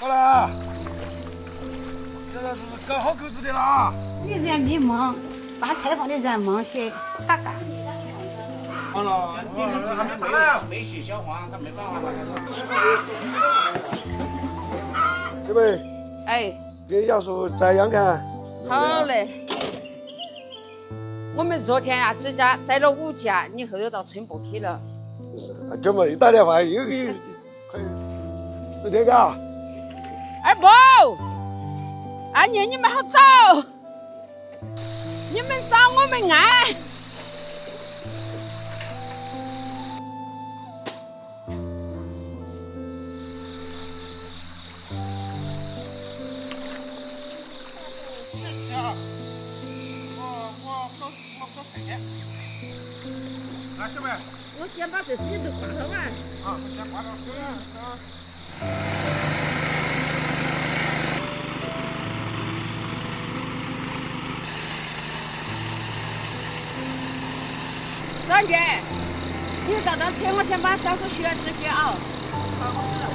好了，现在是搞好狗子的啦。你人没忙，把采访的人忙些嘎嘎。好了，还没上来。没洗小黄，他没办法。妹妹，哎，给杨叔咋样看？好嘞。我们昨天呀，指甲摘了5甲，你后头到村部去了。是，舅妈又打电话，又给快10天嘎。二伯，阿年你们好早，你们早我们安。来，小妹。我先把这事情都挂了完。啊，先挂到手啊。张姐，你到车，我先把手术需要这些啊。好，我知道。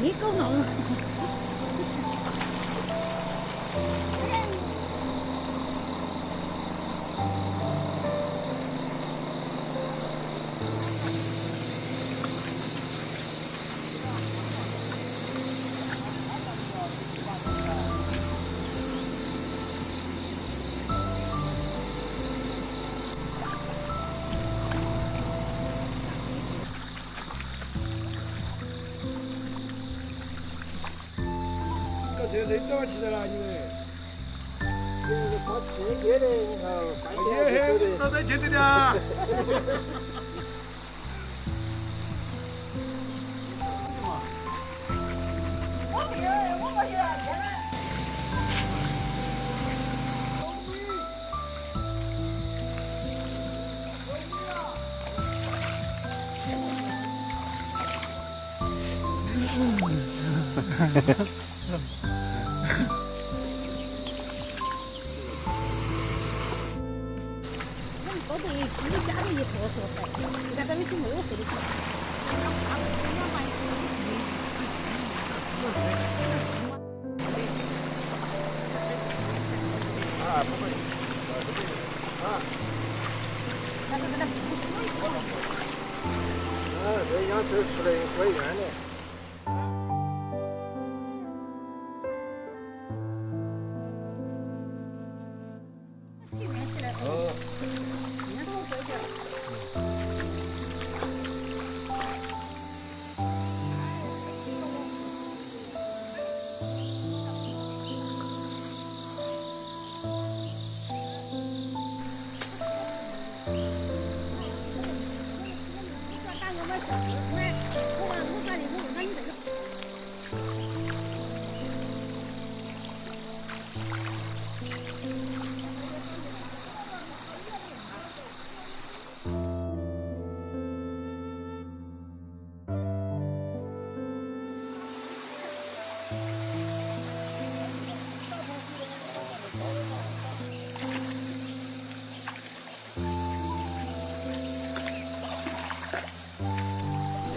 你够弄。这早起来了，因为跑车接的，你看，都在接的呢。我对你家里一说噻，你看咱们是没有回的。啊，不会，啊。这样走出来怪远的。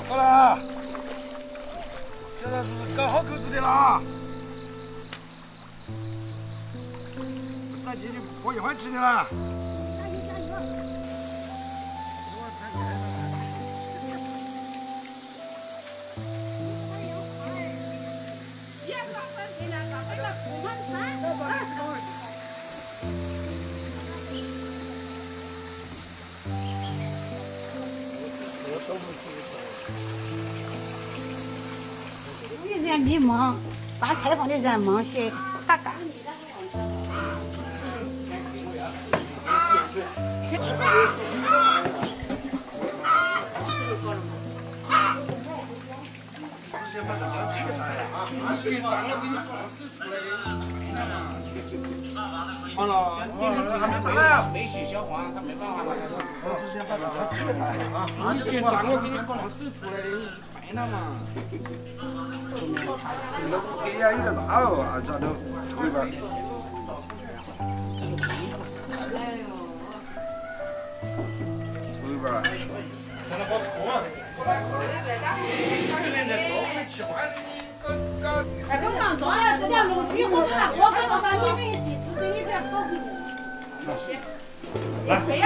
好了，现在是搞好狗子的啦。咱进去过一会儿吃的啦。你人没忙，把采访的人忙些嘎嘎。完了，还没上来啊？没洗小黄，他没办法了。啊，你先抓我给你把那手出来的，掰了嘛。给呀，有点大哦，啊，这都抽一半。抽一半。哎，都上桌了，这条路比我这那锅盖上你们第四个你不要跑回去。来，这样，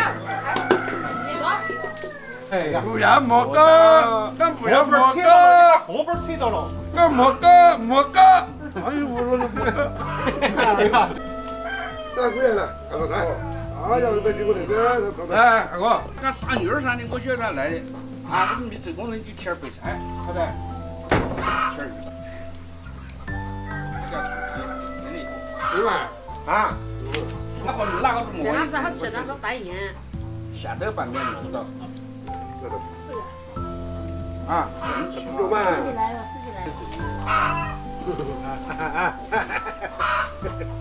你说。哎呀，不要莫搞，俺不要莫搞，后边扯到了。俺莫搞莫搞。哎呦，我都不搞。来，过来来，看看看。哎呀，这结果那个，来，二哥，俺上院上的，我晓得他来的。啊，我们这工人就天儿备菜，好的。天儿。真的。对吧？啊。哪个不这样子好吃，但是带盐。下头半边知道。啊，有吗？自己来了，自己来了。